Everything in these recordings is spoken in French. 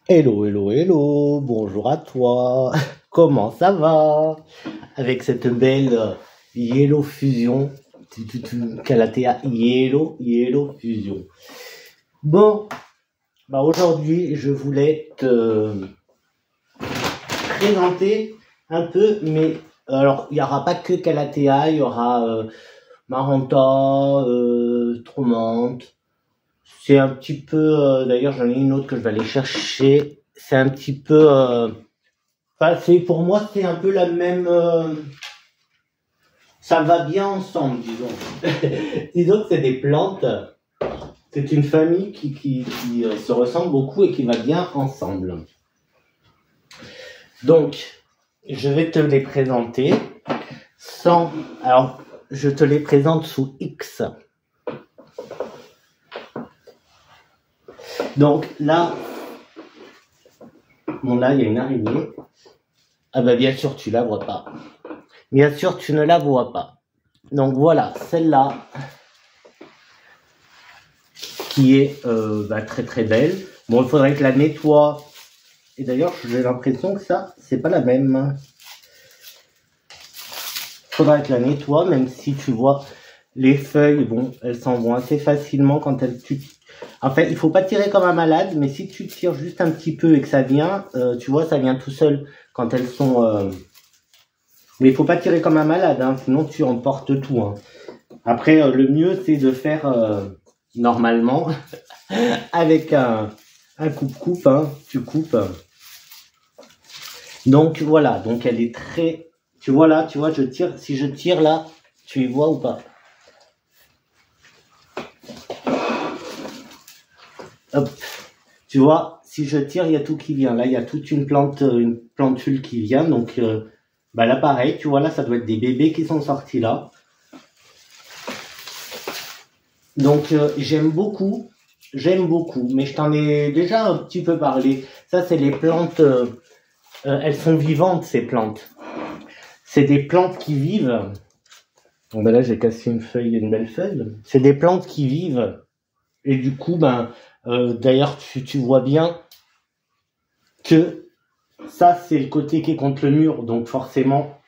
Hello, hello, hello, bonjour à toi. Comment ça va? Avec cette belle Yellow Fusion, Calathea Yellow Fusion. Bon, bah aujourd'hui, je voulais te présenter un peu, mais alors, il n'y aura pas que Calathea, il y aura Maranta, Tromante. C'est un petit peu, d'ailleurs, j'en ai une autre que je vais aller chercher. C'est un petit peu, enfin, pour moi, c'est un peu la même. Ça va bien ensemble, disons. Disons que c'est des plantes. C'est une famille qui se ressemble beaucoup et qui va bien ensemble. Donc, je vais te les présenter sans. Alors, je te les présente sous X. Donc là, bon là, il y a une araignée. Ah bah bien sûr, tu la vois pas. Bien sûr, tu ne la vois pas. Donc voilà, celle-là, qui est très très belle. Bon, il faudrait que la nettoie. Et d'ailleurs, j'ai l'impression que ça, c'est pas la même. Il faudrait que la nettoie, même si tu vois les feuilles, bon, elles s'en vont assez facilement quand elles... En fait, il faut pas tirer comme un malade, mais si tu tires juste un petit peu et que ça vient, tu vois, ça vient tout seul quand elles sont... Mais il faut pas tirer comme un malade, hein, sinon tu emportes tout. Hein. Après, le mieux, c'est de faire normalement avec un coupe-coupe, hein, tu coupes. Donc voilà, donc elle est très... Tu vois là, tu vois, je tire. Si je tire là, tu y vois ou pas? Hop. Tu vois, si je tire, il y a tout qui vient. Là, il y a toute une plantule qui vient. Donc là, pareil, tu vois, là, ça doit être des bébés qui sont sortis là. Donc j'aime beaucoup, mais je t'en ai déjà un petit peu parlé. Ça, c'est les plantes, elles sont vivantes, ces plantes. C'est des plantes qui vivent. Bon, là, j'ai cassé une belle feuille. C'est des plantes qui vivent. Et du coup, d'ailleurs, tu vois bien que ça, c'est le côté qui est contre le mur. Donc forcément,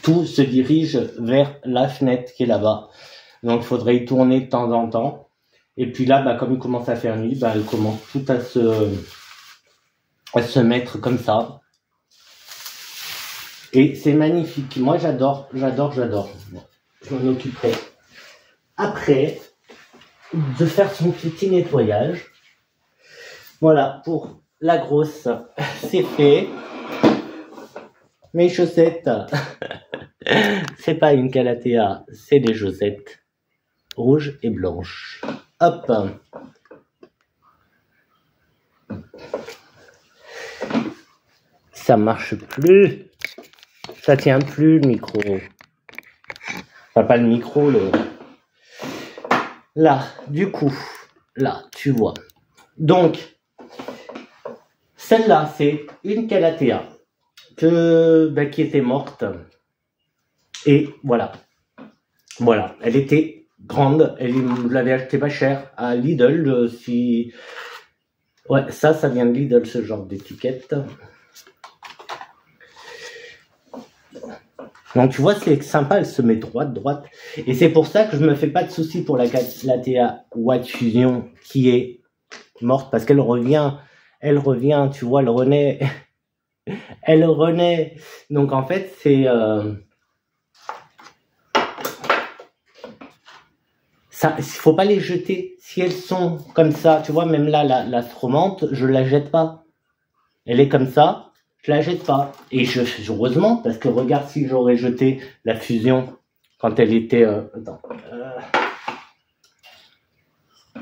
tout se dirige vers la fenêtre qui est là-bas. Donc il faudrait y tourner de temps en temps. Et puis là, comme il commence à faire nuit, elle commence tout à se mettre comme ça. Et c'est magnifique. Moi, j'adore. Bon, je m'en occuperai après de faire son petit nettoyage. Voilà, pour la grosse, c'est fait. Mes chaussettes, c'est pas une Calathea, c'est des chaussettes rouges et blanches. Hop. Ça marche plus. Ça tient plus le micro. Enfin, pas le micro, le... Là, du coup, là, tu vois. Donc, celle-là, c'est une Calathea qui était morte. Et voilà. Voilà, elle était grande. Je l'avais acheté pas cher à Lidl. Ouais, ça vient de Lidl, ce genre d'étiquette. Donc tu vois, c'est sympa, elle se met droite. Et c'est pour ça que je me fais pas de soucis pour la Calathea White Fusion qui est morte, parce qu'elle revient, tu vois, elle renaît. Elle renaît. Donc en fait, c'est... il faut pas les jeter. Si elles sont comme ça, tu vois, même là, la stromante, je la jette pas. Elle est comme ça, je la jette pas. Et heureusement, parce que regarde si j'aurais jeté la fusion quand elle était...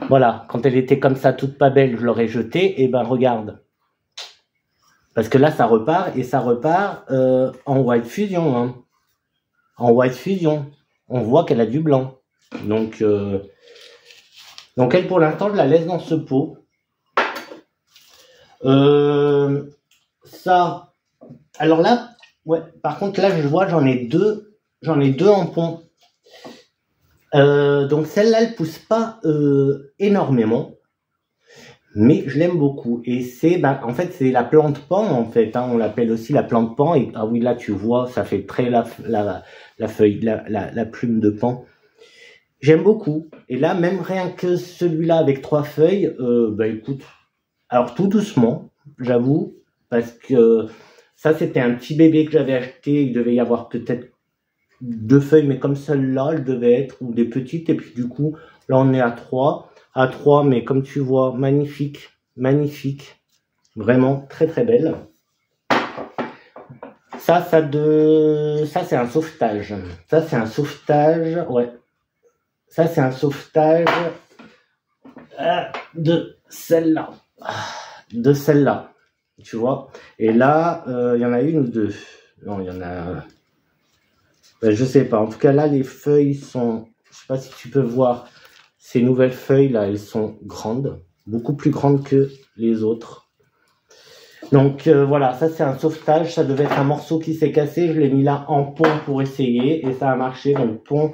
voilà, quand elle était comme ça, toute pas belle, je l'aurais jetée. Et regarde. Parce que là, ça repart, et ça repart en white fusion. Hein. En white fusion. On voit qu'elle a du blanc. Donc elle, pour l'instant, je la laisse dans ce pot. Ça... Alors là, ouais, par contre, là, je vois, j'en ai deux en pont. Donc celle-là, elle pousse pas énormément. mais je l'aime beaucoup. Et c'est, en fait, c'est la plante pan, en fait, hein, on l'appelle aussi la plante pan. Et ah oui, là, tu vois, ça fait très la feuille, la plume de pan. J'aime beaucoup. Et là, même rien que celui-là avec 3 feuilles, écoute, alors tout doucement, j'avoue, parce que ça, c'était un petit bébé que j'avais acheté. Il devait y avoir peut-être 2 feuilles, mais comme celle-là, elle devait être, ou des petites. Et puis du coup, là, on est à 3. À 3, mais comme tu vois, magnifique, magnifique. Vraiment très très belle. Ça c'est un sauvetage. Ça, c'est un sauvetage, ouais. Ça, c'est un sauvetage de celle-là. De celle-là. Tu vois. Et là, il y en a une ou deux. Non, il y en a... je sais pas. En tout cas, là, les feuilles sont... Je sais pas si tu peux voir. Ces nouvelles feuilles, là, elles sont grandes. Beaucoup plus grandes que les autres. Donc, voilà. Ça, c'est un sauvetage. Ça devait être un morceau qui s'est cassé. Je l'ai mis là en pont pour essayer. Et ça a marché. Donc, pont.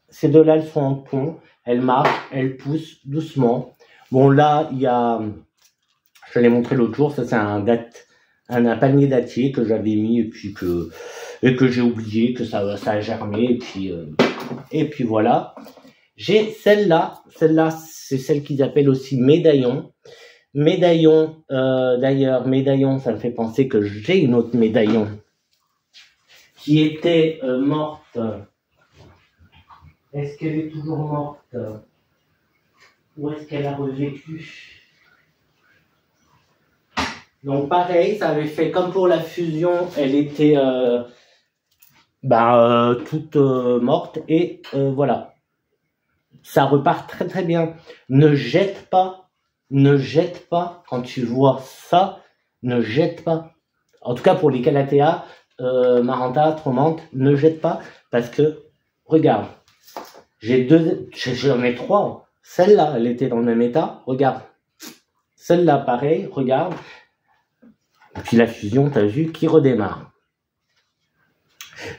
Ces deux-là, elles sont en pont. Elles marchent. Elles poussent doucement. Bon, là, il y a... Je l'ai montré l'autre jour. Ça, c'est un palmier dattier que j'avais mis et puis que j'ai oublié, que ça a germé. Et puis voilà. J'ai celle-là, c'est celle qu'ils appellent aussi médaillon. Médaillon, d'ailleurs, médaillon, ça me fait penser que j'ai une autre médaillon qui était morte. Est-ce qu'elle est toujours morte? Ou est-ce qu'elle a revécu? Donc pareil, ça avait fait comme pour la fusion, elle était toute morte et voilà. Ça repart très très bien. Ne jette pas quand tu vois ça, ne jette pas. En tout cas pour les Calathea, Maranta, Tromante, ne jette pas parce que regarde, j'en ai 3. Celle-là, elle était dans le même état. Regarde, celle-là pareil, regarde. Et puis la fusion, t'as vu, qui redémarre.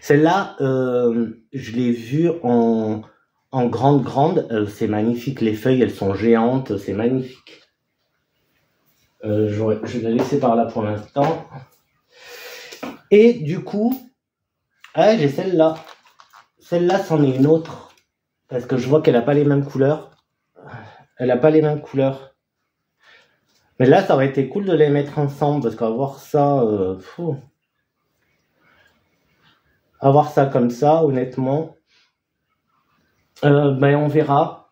Celle-là, je l'ai vue en grande, c'est magnifique, les feuilles, elles sont géantes, c'est magnifique. Je vais la laisser par là pour l'instant. Et du coup, j'ai celle-là. Celle-là, c'en est une autre. Parce que je vois qu'elle n'a pas les mêmes couleurs. Elle n'a pas les mêmes couleurs. Mais là, ça aurait été cool de les mettre ensemble, parce qu'on va voir ça... avoir ça comme ça, honnêtement... on verra.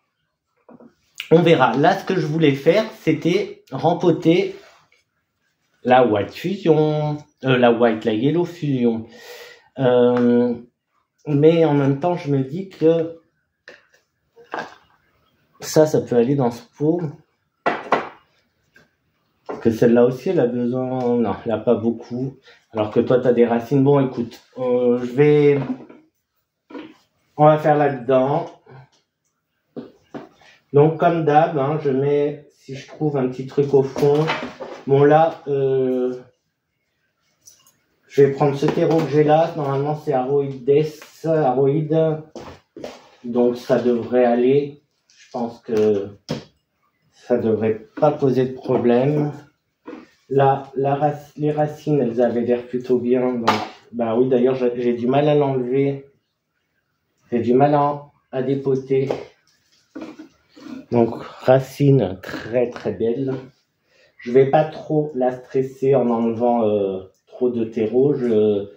On verra. Là, ce que je voulais faire, c'était rempoter la White Fusion, la Yellow Fusion. Mais en même temps, je me dis que ça peut aller dans ce pot. Que celle-là aussi, elle a besoin... Non, elle n'a pas beaucoup. Alors que toi, tu as des racines. Bon, écoute, on va faire là-dedans. Donc, comme d'hab, hein, je mets, si je trouve un petit truc au fond. Bon, là, je vais prendre ce terreau que j'ai là. Normalement, c'est Aroides. Donc, ça devrait aller. Je pense que ça devrait pas poser de problème. Là, les racines, elles avaient l'air plutôt bien. Donc, oui, d'ailleurs, j'ai du mal à l'enlever. J'ai du mal à dépoter. Donc, racine très très belle. Je vais pas trop la stresser en enlevant trop de terreau. Je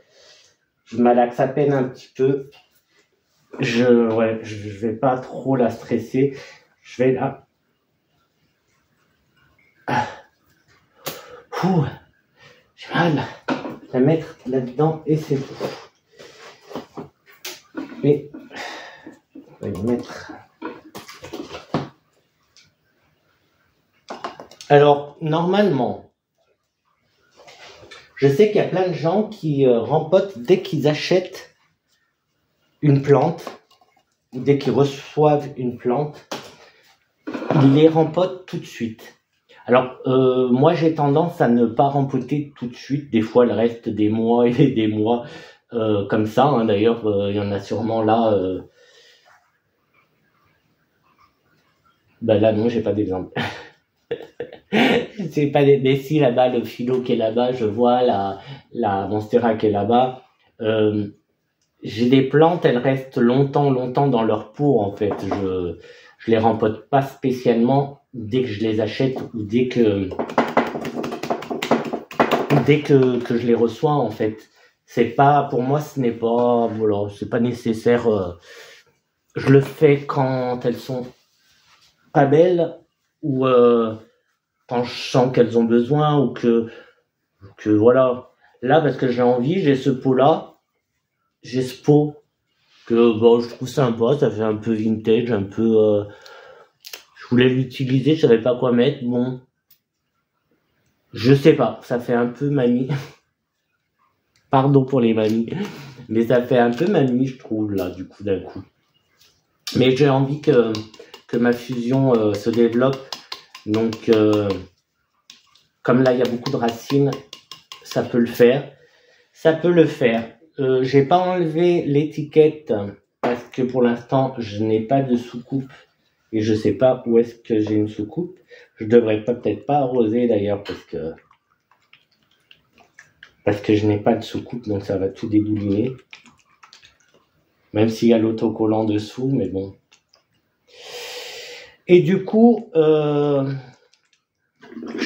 malaxe à peine un petit peu. Je vais pas trop la stresser. Je vais là. J'ai mal. La mettre là-dedans et c'est tout. Mais on va y mettre. Alors, normalement, je sais qu'il y a plein de gens qui rempotent dès qu'ils achètent une plante, ou dès qu'ils reçoivent une plante, ils les rempotent tout de suite. Alors, moi, j'ai tendance à ne pas rempoter tout de suite. Des fois, elle reste des mois et des mois comme ça. Hein. D'ailleurs, il y en a sûrement là. Là, non, j'ai pas d'exemple. C'est pas des... Mais si, là-bas, le philo qui est là-bas, je vois la monstera qui est là-bas. J'ai des plantes, elles restent longtemps dans leur pot, en fait. Je les rempote pas spécialement dès que je les achète ou dès que je les reçois, en fait. C'est pas, pour moi, ce n'est pas, voilà, c'est pas nécessaire. Je le fais quand elles sont pas belles ou quand je sens qu'elles ont besoin ou que voilà. Là, parce que j'ai envie, j'ai ce pot-là, j'ai ce pot que bon, je trouve sympa, ça fait un peu vintage, un peu. Je voulais l'utiliser, je savais pas quoi mettre. Bon, je sais pas, ça fait un peu mamie. Pardon pour les mamies, mais ça fait un peu mamie, je trouve là, du coup d'un coup. Mais j'ai envie que ma fusion se développe. Donc, comme là, il y a beaucoup de racines, ça peut le faire. Ça peut le faire. J'ai pas enlevé l'étiquette parce que pour l'instant, je n'ai pas de soucoupe et je sais pas où est-ce que j'ai une soucoupe. Je devrais peut-être pas arroser d'ailleurs parce que je n'ai pas de soucoupe, donc ça va tout débouliner. Même s'il y a l'autocollant dessous, mais bon. Et du coup, je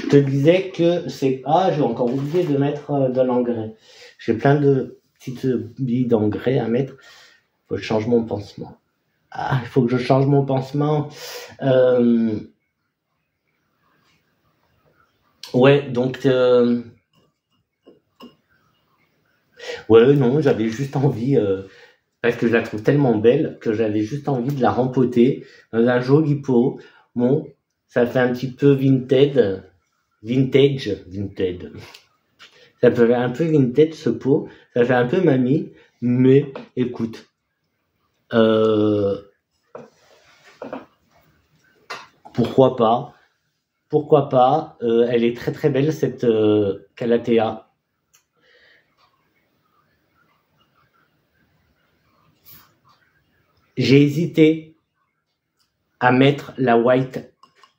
te disais que c'est... Ah, j'ai encore oublié de mettre de l'engrais. J'ai plein de petites billes d'engrais à mettre. Il faut que je change mon pansement. Ah, il faut que je change mon pansement. Ouais, donc... Ouais, non, j'avais juste envie... parce que je la trouve tellement belle que j'avais juste envie de la rempoter dans un joli pot. Bon, ça fait un petit peu vintage. Ça fait un peu vintage ce pot. Ça fait un peu mamie. Mais écoute, pourquoi pas? Pourquoi pas? Elle est très très belle cette Calathea. J'ai hésité à mettre la white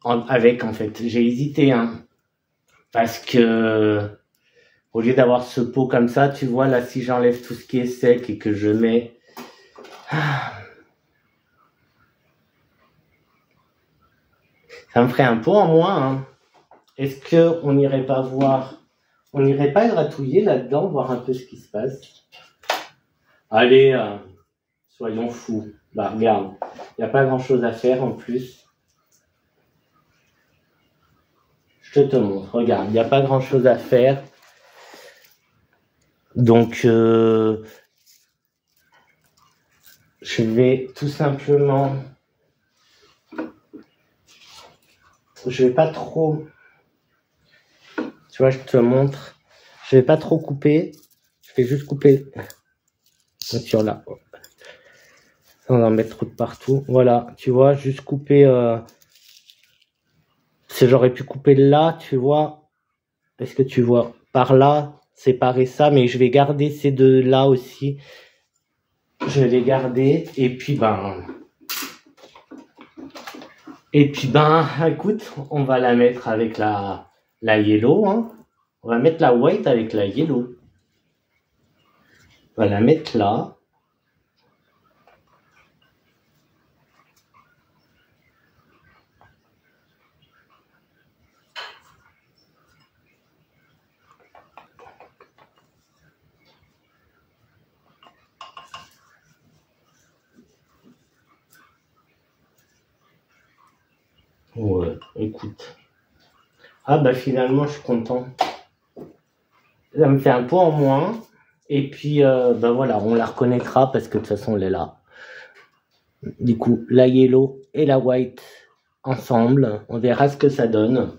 avec en fait. J'ai hésité parce que au lieu d'avoir ce pot comme ça, tu vois là, si j'enlève tout ce qui est sec et que je mets ça me ferait un pot en moins. Hein. Est-ce que on n'irait pas gratouiller là-dedans, voir un peu ce qui se passe? Allez, soyons fous. Bah regarde, il n'y a pas grand-chose à faire en plus. Je te montre, regarde, il n'y a pas grand-chose à faire. Donc, je vais tout simplement... Je vais pas trop... Tu vois, je te montre. Je vais pas trop couper. Je vais juste couper. Sur là. Sans en mettre trop de partout. Voilà, tu vois, juste couper... Si j'aurais pu couper là, tu vois. Est-ce que tu vois? Par là, séparer ça, mais je vais garder ces deux là aussi. Je vais les garder. Et puis, écoute, on va la mettre avec la yellow. Hein. On va mettre la white avec la yellow. On va la mettre là. Ouais, écoute. Ah bah finalement, je suis content. Ça me fait un pot en moins. Et puis, voilà, on la reconnaîtra parce que de toute façon, elle est là. Du coup, la yellow et la white ensemble. On verra ce que ça donne.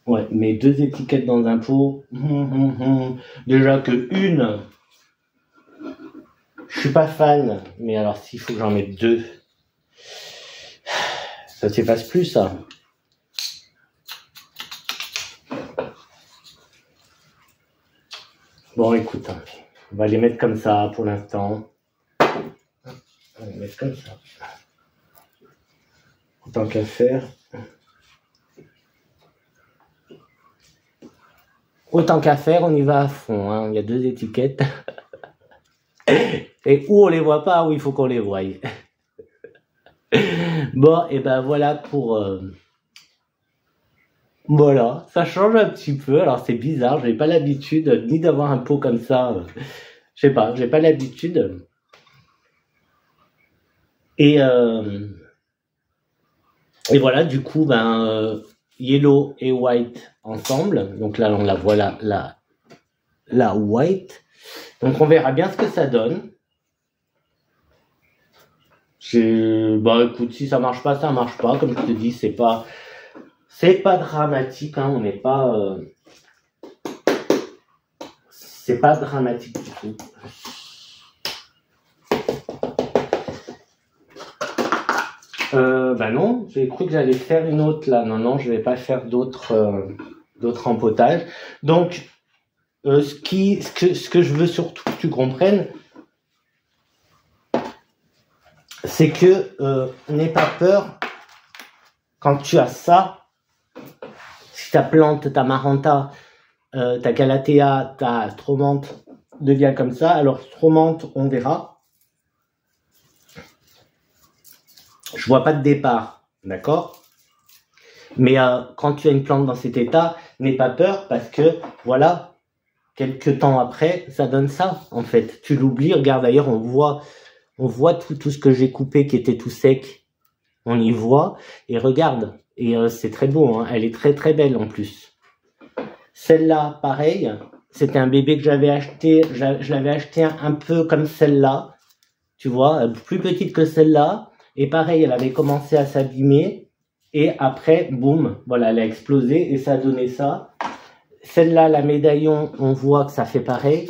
Ouais, mais deux étiquettes dans un pot. Déjà que une, je suis pas fan. Mais alors, s'il faut que j'en mette deux, ça s'efface plus, ça. Bon, écoute, on va les mettre comme ça pour l'instant. On va les mettre comme ça. Tant qu'à faire. autant qu'à faire, on y va à fond. Hein. Il y a 2 étiquettes. Et où on les voit pas, où il faut qu'on les voie. Bon, et ben voilà pour... Voilà, ça change un petit peu. Alors c'est bizarre, j'ai pas l'habitude ni d'avoir un pot comme ça. Je sais pas, j'ai pas l'habitude. Et voilà, du coup, yellow et white ensemble. Donc là, on la voit la white. Donc on verra bien ce que ça donne. Écoute, si ça marche pas, ça marche pas. Comme je te dis, c'est pas dramatique. Hein, on n'est pas, c'est pas dramatique du tout. Non, j'ai cru que j'allais faire une autre là. Non, je vais pas faire d'autres empotages. Donc, ce que je veux surtout que tu comprennes, c'est que n'aie pas peur quand tu as ça. Si ta plante, ta maranta, ta calathea, ta stromante devient comme ça, alors stromante, on verra. Je vois pas de départ, d'accord? Mais quand tu as une plante dans cet état, n'aie pas peur parce que, voilà, quelques temps après, ça donne ça, en fait. Tu l'oublies, regarde, d'ailleurs, on voit tout ce que j'ai coupé qui était tout sec. On y voit, et regarde, et c'est très beau, hein, elle est très très belle en plus. Celle-là, pareil, c'était un bébé que j'avais acheté, je l'avais acheté un peu comme celle-là, tu vois, plus petite que celle-là. Et pareil, elle avait commencé à s'abîmer. Et après, boum, voilà, elle a explosé et ça a donné ça. Celle-là, la médaillon, on voit que ça fait pareil.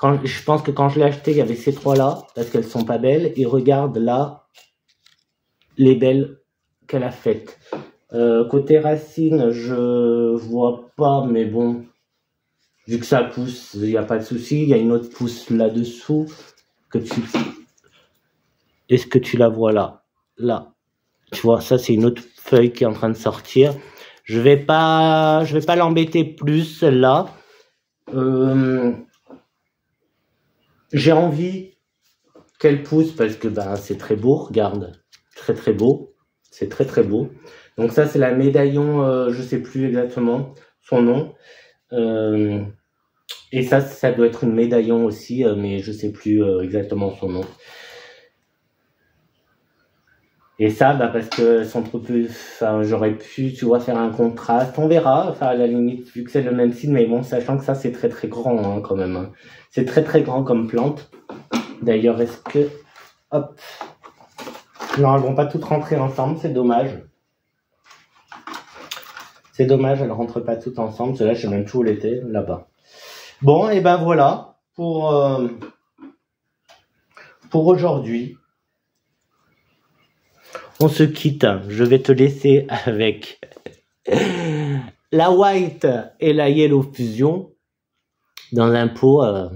Je pense que quand je l'ai acheté, il y avait ces 3-là, parce qu'elles sont pas belles. Et regarde là, les belles qu'elle a faites. Côté racines, je vois pas, mais bon, vu que ça pousse, il n'y a pas de souci. Il y a une autre pousse là-dessous que tu... Est-ce que tu la vois là? Là. Tu vois, ça c'est une autre feuille qui est en train de sortir. Je vais pas l'embêter plus, celle-là. J'ai envie qu'elle pousse parce que c'est très beau, regarde. Très très beau. C'est très très beau. Donc ça c'est la médaillon, je sais plus exactement son nom. Et ça doit être une médaillon aussi, mais je sais plus exactement son nom. Et ça, parce que sont trop peu, j'aurais pu, tu vois, faire un contraste. On verra, à la limite, vu que c'est le même signe, mais bon, sachant que ça, c'est très très grand, hein, quand même. Hein. C'est très très grand comme plante. D'ailleurs, est-ce que, hop, non, elles vont pas toutes rentrer ensemble, c'est dommage. C'est dommage, elles rentrent pas toutes ensemble. Celle-là, je sais même plus où elle était, là-bas. Bon, et voilà, pour aujourd'hui. On se quitte, je vais te laisser avec la white et la yellow fusion dans un pot, un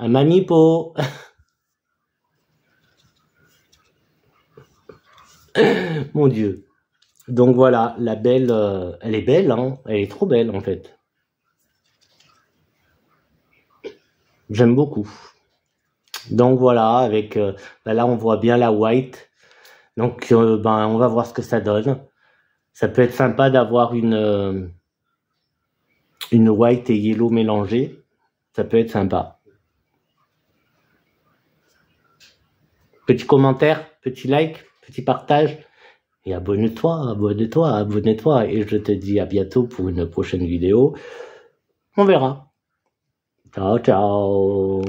mamie pot. Mon Dieu. Donc voilà, la belle, elle est belle, hein, elle est trop belle en fait. J'aime beaucoup. Donc voilà, avec là on voit bien la white. Donc, on va voir ce que ça donne. Ça peut être sympa d'avoir une white et yellow mélangée. Ça peut être sympa. Petit commentaire, petit like, petit partage. Et abonne-toi. Et je te dis à bientôt pour une prochaine vidéo. On verra. Ciao, ciao.